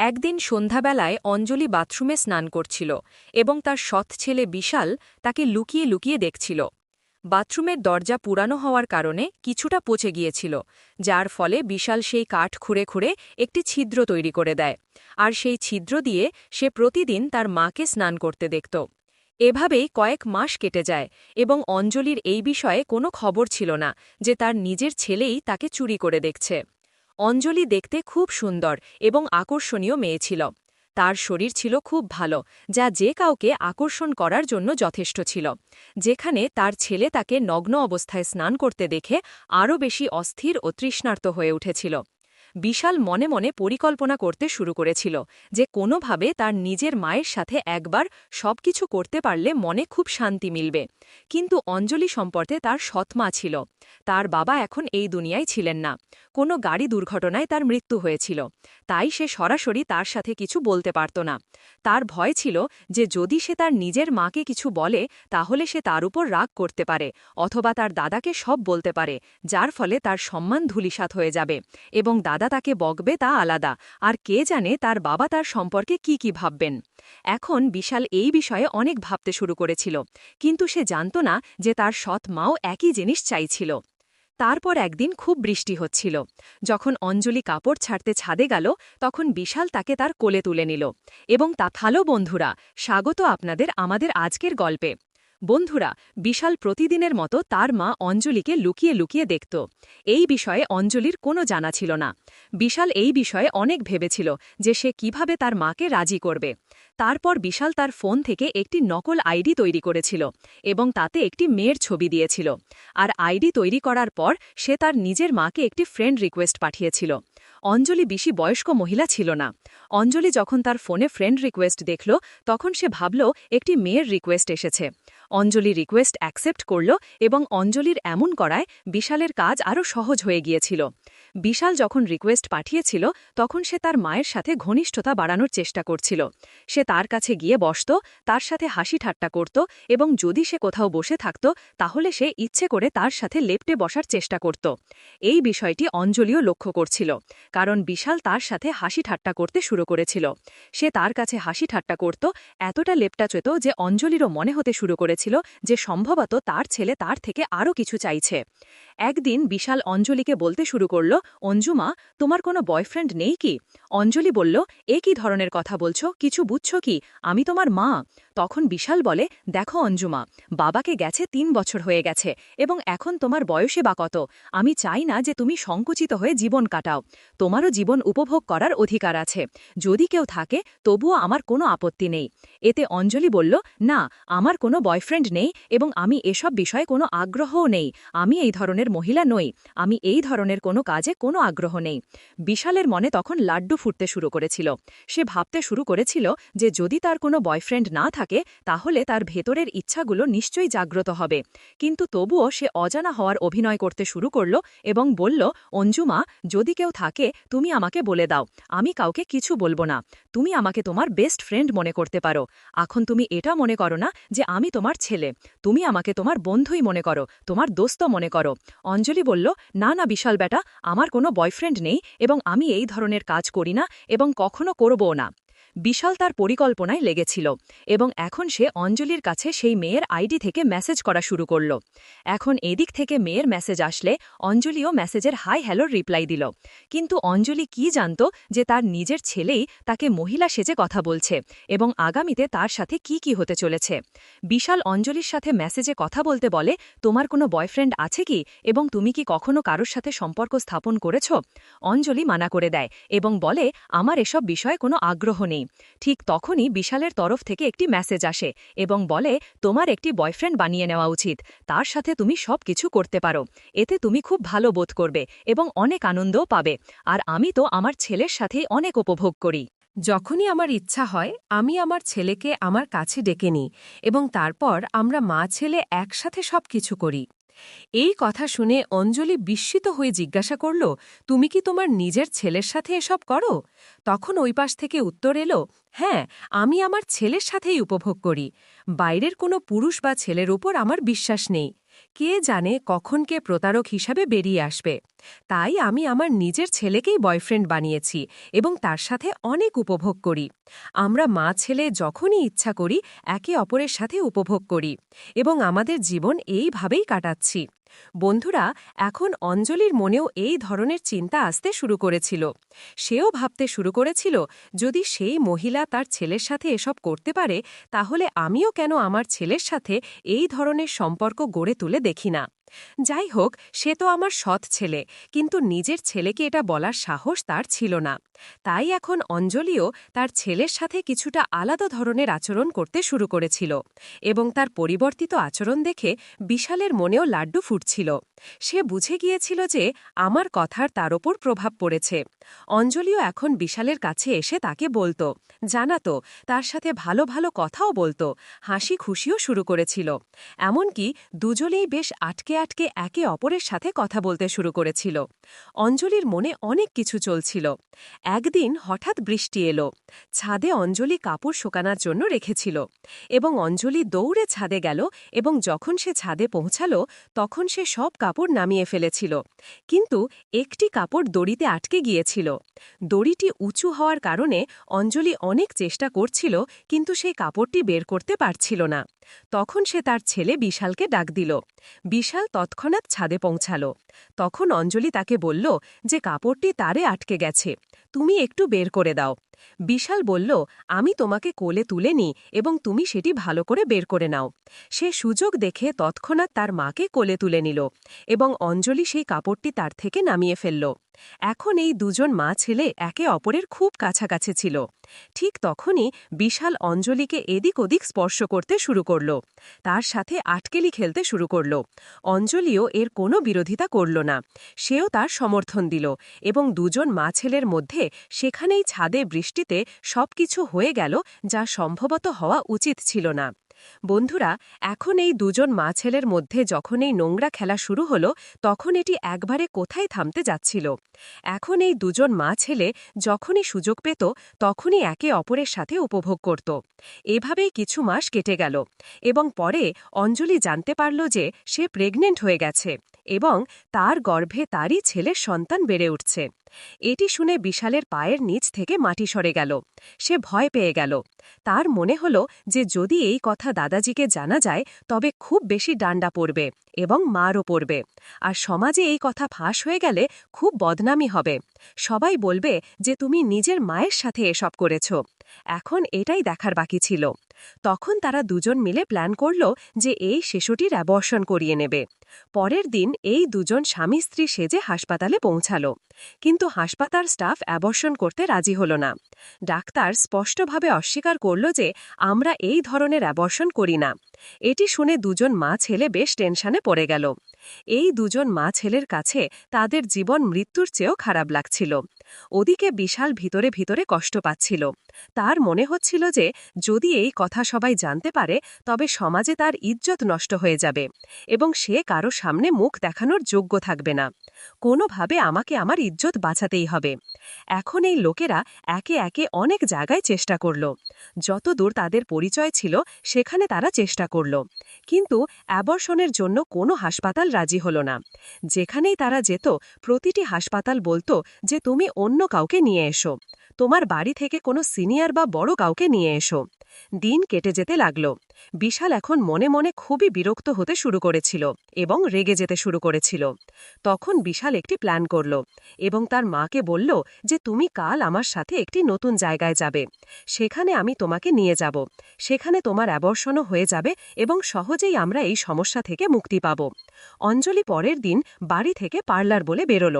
একদিন সন্ধ্যাবেলায় অঞ্জলি বাথরুমে স্নান করছিল এবং তার সৎ ছেলে বিশাল তাকে লুকিয়ে লুকিয়ে দেখছিল। বাথরুমের দরজা পুরানো হওয়ার কারণে কিছুটা পচে গিয়েছিল, যার ফলে বিশাল সেই কাঠ খুঁড়ে খুঁড়ে একটি ছিদ্র তৈরি করে দেয়, আর সেই ছিদ্র দিয়ে সে প্রতিদিন তার মাকে স্নান করতে দেখত। এভাবেই কয়েক মাস কেটে যায় এবং অঞ্জলির এই বিষয়ে কোনো খবর ছিল না যে তার নিজের ছেলেই তাকে চুরি করে দেখছে। অঞ্জলি দেখতে খুব সুন্দর এবং আকর্ষণীয় মেয়ে ছিল। তার শরীর ছিল খুব ভালো, যা যে কাউকে আকর্ষণ করার জন্য যথেষ্ট ছিল। যেখানে তার ছেলে তাকে নগ্ন অবস্থায় স্নান করতে দেখে আরও বেশি অস্থির ও তৃষ্ণার্ত হয়ে উঠেছিল। বিশাল মনে মনে পরিকল্পনা করতে শুরু করেছিল যে কোনোভাবে তার নিজের মায়ের সাথে একবার সবকিছু করতে পারলে মনে খুব শান্তি মিলবে। কিন্তু অঞ্জলি সম্পর্কে তার সৎমা ছিল। তার বাবা এখন এই দুনিয়ায় ছিলেন না, কোনো গাড়ি দুর্ঘটনায় তার মৃত্যু হয়েছিল। তাই সে সরাসরি তার সাথে কিছু বলতে পারত না। তার ভয় ছিল যে যদি সে তার নিজের মাকে কিছু বলে তাহলে সে তার উপর রাগ করতে পারে, অথবা তার দাদাকে সব বলতে পারে, যার ফলে তার সম্মান ধূলিসাৎ হয়ে যাবে এবং দাদা তাকে বকবে তা আলাদা, আর কে জানে তার বাবা তার সম্পর্কে কি ভাববেন। এখন বিশাল এই বিষয়ে অনেক ভাবতে শুরু করেছিল, কিন্তু সে জানত না যে তার সৎ মাও একই জিনিস চাইছিল। তারপর একদিন খুব বৃষ্টি হচ্ছিল। যখন অঞ্জলি কাপড় ছাড়তে ছাদে গেল, তখন বিশাল তাকে তার কোলে তুলে নিল এবং হ্যালো বন্ধুরা, স্বাগত আপনাদের আমাদের আজকের গল্পে। বন্ধুরা, বিশাল প্রতিদিনের মতো তার মা অঞ্জলিকে লুকিয়ে লুকিয়ে দেখত। এই বিষয়ে অঞ্জলির কোনো জানা ছিল না। বিশাল এই বিষয়ে অনেক ভেবেছিল যে সে কিভাবে তার মাকে রাজি করবে। তারপর বিশাল তার ফোন থেকে একটি নকল আইডি তৈরি করেছিল এবং তাতে একটি মেয়ের ছবি দিয়েছিল। আর আইডি তৈরি করার পর সে তার নিজের মাকে একটি ফ্রেন্ড রিকোয়েস্ট পাঠিয়েছিল। অঞ্জলি বেশি বয়স্ক মহিলা ছিল না। অঞ্জলি যখন তার ফোনে ফ্রেন্ড রিকোয়েস্ট দেখল, তখন সে ভাবল একটি মেয়ের রিকোয়েস্ট এসেছে। অঞ্জলি রিকোয়েস্ট অ্যাকসেপ্ট করল এবং অঞ্জলির এমন করায় বিশালের কাজ আরও সহজ হয়ে গিয়েছিল। বিশাল যখন রিকোয়েস্ট পাঠিয়েছিল, তখন সে তার মায়ের সাথে ঘনিষ্ঠতা বাড়ানোর চেষ্টা করছিল। সে তার কাছে গিয়ে বসত, তার সাথে হাসি ঠাট্টা করত এবং যদি সে কোথাও বসে থাকত তাহলে সে ইচ্ছে করে তার সাথে লেপ্টে বসার চেষ্টা করত। এই বিষয়টি অঞ্জলিও লক্ষ্য করছিল, কারণ বিশাল তার সাথে হাসি ঠাট্টা করতে শুরু করেছিল। সে তার কাছে হাসি ঠাট্টা করত, এতটা লেপ্টাচেত যে অঞ্জলিরও মনে হতে শুরু করেছিল যে সম্ভবত তার ছেলে তার থেকে আরও কিছু চাইছে। একদিন বিশাল অঞ্জলিকে বলতে শুরু করল, অঞ্জুমা, তোমার কোনো বয়ফ্রেন্ড নেই কি? অঞ্জলি বলল, এ কি ধরনের কথা বলছো, কিছু বুঝছো কি? আমি তোমার মা। তখন বিশাল বলে, দেখো অঞ্জুমা, বাবাকে গেছে 3 বছর হয়ে গেছে এবং এখন তোমার বয়সে বা কত? আমি চাই না যে তুমি সংকুচিত হয়ে জীবন কাটাও। তোমারও জীবন উপভোগ করার অধিকার আছে। যদি কেউ থাকে তবুও আমার কোনো আপত্তি নেই। এতে অঞ্জলি বলল, না, আমার কোনো বয়ফ্রেন্ড নেই এবং আমি এসব বিষয়ে কোনো আগ্রহও নেই। আমি এই ধরনের মহিলা নই। আমি এই ধরনের কোনো কাজে কোনো আগ্রহ নেই। বিশালের মনে তখন লাড্ডু ফুটতে শুরু করেছিল। সে ভাবতে শুরু করেছিল যে যদি তার কোনো বয়ফ্রেন্ড না থাকে তাহলে তার ভেতরের ইচ্ছাগুলো নিশ্চয়ই জাগ্রত হবে। কিন্তু তবুও সে অজানা হওয়ার অভিনয় করতে শুরু করল এবং বলল, অঞ্জুমা, যদি কেউ থাকে তুমি আমাকে বলে দাও, আমি কাউকে কিছু বলবো না। তুমি আমাকে তোমার বেস্ট ফ্রেন্ড মনে করতে পারো। এখন তুমি এটা মনে করো না যে আমি তোমার ছেলে। তুমি আমাকে তোমার বন্ধুই মনে করো, তোমার দোস্ত মনে করো। অঞ্জলি বলল, না না বিশাল বেটা, আমার কোনো বয়ফ্রেন্ড নেই এবং আমি এই ধরনের কাজ করি না এবং কখনো করবও না। বিশাল তার পরিকল্পনায় লেগেছিল এবং এখন সে অঞ্জলির কাছে সেই মেয়ের আইডি থেকে মেসেজ করা শুরু করল। এখন এদিক থেকে মেয়ের মেসেজ আসলে অঞ্জলিও মেসেজের হাই হ্যালোর রিপ্লাই দিল। কিন্তু অঞ্জলি কি জানত যে তার নিজের ছেলেই তাকে মহিলা সেজে কথা বলছে এবং আগামীতে তার সাথে কি হতে চলেছে। বিশাল অঞ্জলির সাথে মেসেজে কথা বলতে বলে, তোমার কোনো বয়ফ্রেন্ড আছে কি এবং তুমি কি কখনো কারোর সাথে সম্পর্ক স্থাপন করেছ? অঞ্জলি মানা করে দেয় এবং বলে, আমার এসব বিষয়ে কোনো আগ্রহ নেই। ঠিক তখনই বিশালের তরফ থেকে একটি মেসেজ আসে এবং বলে, তোমার একটি বয়ফ্রেন্ড বানিয়ে নেওয়া উচিত। তার সাথে তুমি সব কিছু করতে পারো। এতে তুমি খুব ভালো বোধ করবে এবং অনেক আনন্দও পাবে। আর আমি তো আমার ছেলের সাথেই অনেক উপভোগ করি। যখনই আমার ইচ্ছা হয় আমি আমার ছেলেকে আমার কাছে ডেকে নিই এবং তারপর আমরা মা ছেলে একসাথে সব কিছু করি। এই কথা শুনে অঞ্জলি বিস্মিত হয়ে জিজ্ঞাসা করল, তুমি কি তোমার নিজের ছেলের সাথে এসব করো? তখন ওই পাশ থেকে উত্তর এলো, হ্যাঁ, আমি আমার ছেলের সাথেই উপভোগ করি। বাইরের কোনো পুরুষ বা ছেলের উপর আমার বিশ্বাস নেই। কে জানে কখন কে প্রতারক হিসাবে বেরিয়ে আসবে। তাই আমি আমার নিজের ছেলেকেই বয়ফ্রেন্ড বানিয়েছি এবং তার সাথে অনেক উপভোগ করি। আমরা মা ছেলে যখনই ইচ্ছা করি একে অপরের সাথে উপভোগ করি এবং আমাদের জীবন এইভাবেই কাটাচ্ছি। বন্ধুরা, এখন অঞ্জলির মনেও এই ধরনের চিন্তা আসতে শুরু করেছিল। সেও ভাবতে শুরু করেছিল, যদি সেই মহিলা তার ছেলের সাথে এসব করতে পারে, তাহলে আমিও কেন আমার ছেলের সাথে এই ধরনের সম্পর্ক গড়ে তুলে দেখি না। যাই হোক, সে তো আমার সৎ ছেলে, কিন্তু নিজের ছেলেকে এটা বলার সাহস তার ছিল না। তাই এখন অঞ্জলিও তার ছেলের সাথে কিছুটা আলাদা ধরনের আচরণ করতে শুরু করেছিল এবং তার পরিবর্তিত আচরণ দেখে বিশালের মনেও লাড্ডু ফুটছিল। সে বুঝে গিয়েছিল যে আমার কথার তার ওপর প্রভাব পড়েছে। অঞ্জলিও এখন বিশালের কাছে এসে তাকে বলতো, জানাতো, তার সাথে ভালো ভালো কথাও বলতো, হাসি খুশিও শুরু করেছিল। এমনকি দুজনেই বেশ আটকে আটকে একে অপরের সাথে কথা বলতে শুরু করেছিল। অঞ্জলির মনে অনেক কিছু চলছিল। একদিন হঠাৎ বৃষ্টি এলো। ছাদে অঞ্জলি কাপড় শুকানোর জন্য রেখেছিল এবং অঞ্জলি দৌড়ে ছাদে গেল এবং যখন সে ছাদে পৌঁছাল তখন সে সব কাপড় নামিয়ে ফেলেছিল, কিন্তু একটি কাপড় দড়িতে আটকে গিয়েছিল। দড়িটি উঁচু হওয়ার কারণে অঞ্জলি অনেক চেষ্টা করছিল, কিন্তু সেই কাপড়টি বের করতে পারছিল না। তখন সে তার ছেলে বিশালকে ডাক দিল। বিশাল তৎক্ষণাৎ ছাদে পৌঁছাল। তখন অঞ্জলি তাকে বলল যে কাপড়টি তারে আটকে গেছে, তুমি একটু বের করে দাও। বিশাল বলল, আমি তোমাকে কোলে তুলে নিই এবং তুমি সেটি ভালো করে বের করে নাও। সে সুযোগ দেখে তৎক্ষণাৎ তার মাকে কোলে তুলে নিল এবং অঞ্জলি সেই কাপড়টি তার থেকে নামিয়ে ফেলল। এখন এই দুজন মা ছেলে একে অপরের খুব কাছাকাছি ছিল। ঠিক তখনই বিশাল অঞ্জলিকে এদিক ওদিক স্পর্শ করতে শুরু করল, তার সাথে আটকেলি খেলতে শুরু করল। অঞ্জলিও এর কোনো বিরোধিতা করল না, সেও তার সমর্থন দিল এবং দুজন মা ছেলের মধ্যে সেখানেই ছাদে বৃষ্টিতে সবকিছু হয়ে গেল, যা সম্ভবত হওয়া উচিত ছিল না। বন্ধুরা, এখন এই দুজন মা ছেলের মধ্যে যখন এই নোংরা খেলা শুরু হলো, তখন এটি একবারে কোথায় থামতে যাচ্ছিল। এখন এই দুজন মা ছেলে যখনই সুযোগ পেত তখনই একে অপরের সাথে উপভোগ করত। এভাবেই কিছু মাস কেটে গেল এবং পরে অঞ্জলি জানতে পারল যে সে প্রেগনেন্ট হয়ে গেছে এবং তার গর্ভে তারই ছেলের সন্তান বেড়ে উঠছে। এটি শুনে বিশালের পায়ের নিচ থেকে মাটি সরে গেল। সে ভয় পেয়ে গেল। তার মনে হল যে যদি এই কথা দাদাজিকে জানা যায় তবে খুব বেশি ডান্ডা পড়বে এবং মারও পড়বে, আর সমাজে এই কথা ফাঁস হয়ে গেলে খুব বদনামি হবে। সবাই বলবে যে তুমি নিজের মায়ের সাথে এসব করেছ। এখন এটাই দেখার বাকি ছিল। তখন তারা দুজন মিলে প্ল্যান করল যে এই শিশুটির অ্যাবর্শন করিয়ে নেবে। পরের দিন এই দুজন স্বামী স্ত্রী সেজে হাসপাতালে পৌঁছাল, কিন্তু হাসপাতাল স্টাফ অ্যাবর্শন করতে রাজি হল না। ডাক্তার স্পষ্টভাবে অস্বীকার করল যে আমরা এই ধরনের অ্যাবর্শন করি না। এটি শুনে দুজন মা ছেলে বেশ টেনশনে পড়ে গেল। এই দুজন মা ছেলের কাছে তাদের জীবন মৃত্যুর চেয়েও খারাপ লাগছিল। ওদিকে বিশাল ভিতরে ভিতরে কষ্ট পাচ্ছিল। তার মনে হচ্ছিল যে যদি এই কথা সবাই জানতে পারে তবে সমাজে তার ইজ্জত নষ্ট হয়ে যাবে এবং সে কারো সামনে মুখ দেখানোর যোগ্য থাকবে না। কোনোভাবে আমাকে আমার ইজ্জত বাঁচাতেই হবে। এখন এই লোকেরা একে একে অনেক জায়গায় চেষ্টা করল। যতদূর তাদের পরিচয় ছিল সেখানে তারা চেষ্টা করল, কিন্তু অ্যাবর্শনের জন্য কোনো হাসপাতাল রাজি হল না। যেখানেই তারা যেত প্রতিটি হাসপাতাল বলতো যে তুমি অন্য কাউকে নিয়ে এসো, তোমার বাড়ি থেকে কোনো সিনিয়র বা বড় কাউকে নিয়ে এসো। দিন কেটে যেতে লাগল। বিশাল এখন মনে মনে খুবই বিরক্ত হতে শুরু করেছিল এবং রেগে যেতে শুরু করেছিল। তখন বিশাল একটি প্ল্যান করল এবং তার মাকে বলল যে তুমি কাল আমার সাথে একটি নতুন জায়গায় যাবে, সেখানে আমি তোমাকে নিয়ে যাব। সেখানে তোমার অ্যাবর্শনও হয়ে যাবে এবং সহজেই আমরা এই সমস্যা থেকে মুক্তি পাব। অঞ্জলি পরের দিন বাড়ি থেকে পার্লার বলে বেরোল।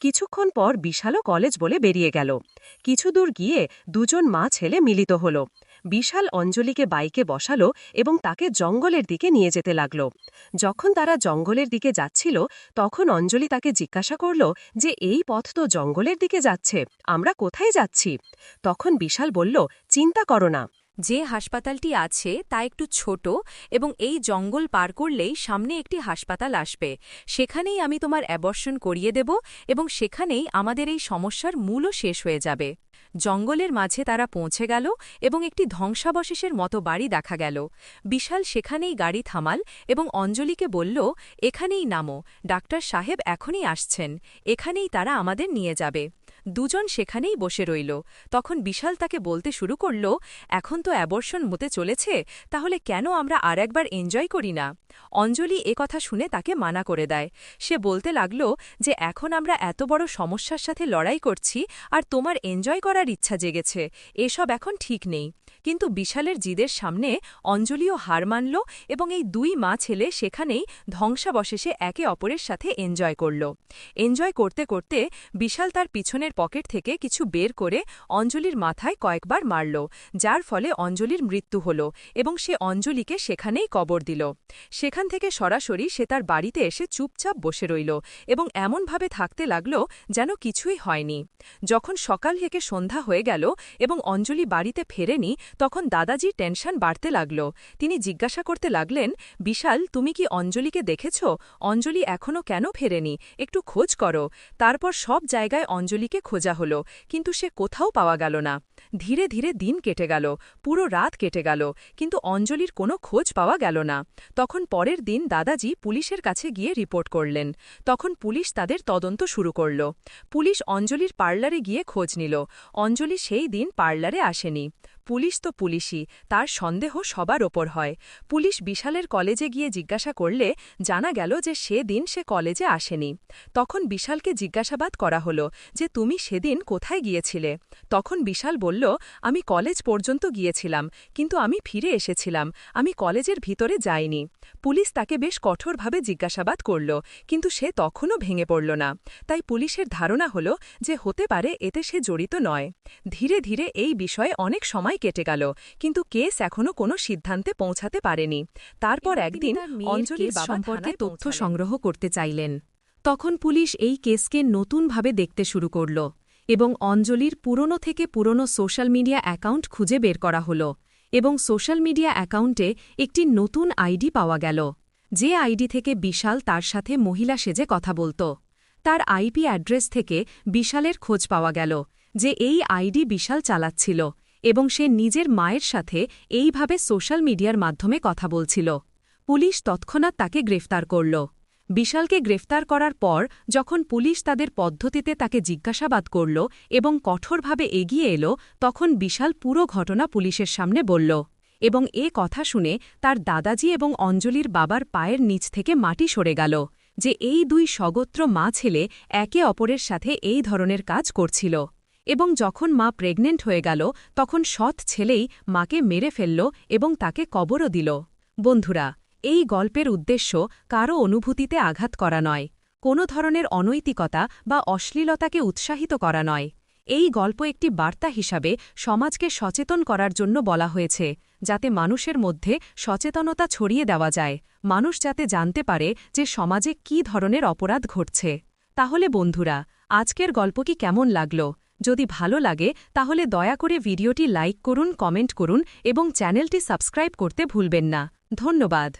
কিছুক্ষণ পর বিশালও কলেজ বলে বেরিয়ে গেল। কিছু দূর গিয়ে দুজন মা ছেলে মিলিত হল। বিশাল অঞ্জলিকে বাইকে বসালো এবং তাকে জঙ্গলের দিকে নিয়ে যেতে লাগল। যখন তারা জঙ্গলের দিকে যাচ্ছিল তখন অঞ্জলি তাকে জিজ্ঞাসা করল যে এই পথ তো জঙ্গলের দিকে যাচ্ছে, আমরা কোথায় যাচ্ছি? তখন বিশাল বলল, চিন্তা করো না, যে হাসপাতালটি আছে তা একটু ছোট এবং এই জঙ্গল পার করলেই সামনে একটি হাসপাতাল আসবে। সেখানেই আমি তোমার অ্যাবর্শন করিয়ে দেব এবং সেখানেই আমাদের এই সমস্যার মূলও শেষ হয়ে যাবে। জঙ্গলের মাঝে তারা পৌঁছে গেল এবং একটি ধ্বংসাবশেষের মতো বাড়ি দেখা গেল। বিশাল সেখানেই গাড়ি থামাল এবং অঞ্জলিকে বলল, এখানেই নামো, ডাক্তার সাহেব এখনই আসছেন, এখানেই তারা আমাদের নিয়ে যাবে। দুজন সেখানেই বসে রইল। তখন বিশাল তাকে বলতে শুরু করল, এখন তো অ্যাবর্শন হতে চলেছে, তাহলে কেন আমরা আর একবার এনজয় করি না? অঞ্জলি কথা শুনে তাকে মানা করে দেয়। সে বলতে লাগল যে এখন আমরা এত বড় সমস্যার সাথে লড়াই করছি আর তোমার এনজয় করার ইচ্ছা জেগেছে, এসব এখন ঠিক নেই। কিন্তু বিশালের জিদের সামনে অঞ্জলিও হার মানল এবং এই দুই মা ছেলে সেখানেই ধ্বংসাবশেষে একে অপরের সাথে এনজয় করল। এনজয় করতে করতে বিশাল তার পিছনের পকেট থেকে কিছু বের করে অঞ্জলির মাথায় কয়েকবার মারল, যার ফলে অঞ্জলির মৃত্যু হল এবং সে অঞ্জলিকে সেখানেই কবর দিল। সেখান থেকে সরাসরি সে তার বাড়িতে এসে চুপচাপ বসে রইল এবং এমনভাবে থাকতে লাগল যেন কিছুই হয়নি। যখন সকাল থেকে সন্ধ্যা হয়ে গেল এবং অঞ্জলি বাড়িতে ফেরেনি, তখন দাদাজির টেনশন বাড়তে লাগল। তিনি জিজ্ঞাসা করতে লাগলেন, বিশাল, তুমি কি অঞ্জলিকে দেখেছ? অঞ্জলি এখনও কেন ফেরেনি? একটু খোঁজ করো। তারপর সব জায়গায় অঞ্জলিকে খোঁজা হলো, কিন্তু সে কোথাও পাওয়া গেল না। ধীরে ধীরে দিন কেটে গেল, পুরো রাত কেটে গেল, কিন্তু অঞ্জলির কোনো খোঁজ পাওয়া গেল না। তখন পরের দিন দাদাজি পুলিশের কাছে গিয়ে রিপোর্ট করলেন। তখন পুলিশ তাদের তদন্ত শুরু করল। পুলিশ অঞ্জলির পার্লারে গিয়ে খোঁজ নিল। অঞ্জলি সেই দিন পার্লারে আসেনি। পুলিশ তো পুলিশই, তার সন্দেহ সবার ওপর হয়। পুলিশ বিশালের কলেজে গিয়ে জিজ্ঞাসা করলে জানা গেল যে সেদিন সে কলেজে আসেনি। তখন বিশালকে জিজ্ঞাসাবাদ করা হলো যে তুমি সেদিন কোথায় গিয়েছিলে? তখন বিশাল বলল, আমি কলেজ পর্যন্ত গিয়েছিলাম, কিন্তু আমি ফিরে এসেছিলাম, আমি কলেজের ভিতরে যাইনি। পুলিশ তাকে বেশ কঠোরভাবে জিজ্ঞাসাবাদ করল, কিন্তু সে তখনও ভেঙে পড়ল না। তাই পুলিশের ধারণা হল যে হতে পারে এতে সে জড়িত নয়। ধীরে ধীরে এই বিষয়ে অনেক সময় কেটে গেল, কিন্তু কেস এখনও কোনো সিদ্ধান্তে পৌঁছাতে পারেনি। তারপর একদিন অঞ্জলির বাবা সম্পর্কে তথ্য সংগ্রহ করতে চাইলেন। তখন পুলিশ এই কেসকে নতুনভাবে দেখতে শুরু করল এবং অঞ্জলির পুরনো থেকে পুরনো সোশ্যাল মিডিয়া অ্যাকাউন্ট খুঁজে বের করা হল এবং সোশ্যাল মিডিয়া অ্যাকাউন্টে একটি নতুন আইডি পাওয়া গেল, যে আইডি থেকে বিশাল তার সাথে মহিলা সেজে কথা বলত। তার আইপি অ্যাড্রেস থেকে বিশালের খোঁজ পাওয়া গেল যে এই আইডি বিশাল চালাচ্ছিল এবং সে নিজের মায়ের সাথে এইভাবে সোশ্যাল মিডিয়ার মাধ্যমে কথা বলছিল। পুলিশ তৎক্ষণাৎ তাকে গ্রেফতার করল। বিশালকে গ্রেফতার করার পর যখন পুলিশ তাদের পদ্ধতিতে তাকে জিজ্ঞাসাবাদ করল এবং কঠোরভাবে এগিয়ে এলো, তখন বিশাল পুরো ঘটনা পুলিশের সামনে বলল এবং কথা শুনে তার দাদাজি এবং অঞ্জলির বাবার পায়ের নিচ থেকে মাটি সরে গেল যে এই দুই সগোত্র মা ছেলে একে অপরের সাথে এই ধরনের কাজ করছিল। এবং যখন মা প্রেগনেন্ট হয়ে গেল, তখন সৎ ছেলেই মাকে মেরে ফেলল এবং তাকে কবরও দিল। বন্ধুরা, এই গল্পের উদ্দেশ্য কারও অনুভূতিতে আঘাত করা নয়, কোনো ধরনের অনৈতিকতা বা অশ্লীলতাকে উৎসাহিত করা নয়। এই গল্প একটি বার্তা হিসাবে সমাজকে সচেতন করার জন্য বলা হয়েছে, যাতে মানুষের মধ্যে সচেতনতা ছড়িয়ে দেওয়া যায়, মানুষ যাতে জানতে পারে যে সমাজে কী ধরনের অপরাধ ঘটছে। তাহলে বন্ধুরা, আজকের গল্প কি কেমন লাগল? যদি ভালো লাগে তাহলে দয়া করে ভিডিওটি লাইক করুন, কমেন্ট করুন এবং চ্যানেলটি সাবস্ক্রাইব করতে ভুলবেন না। ধন্যবাদ।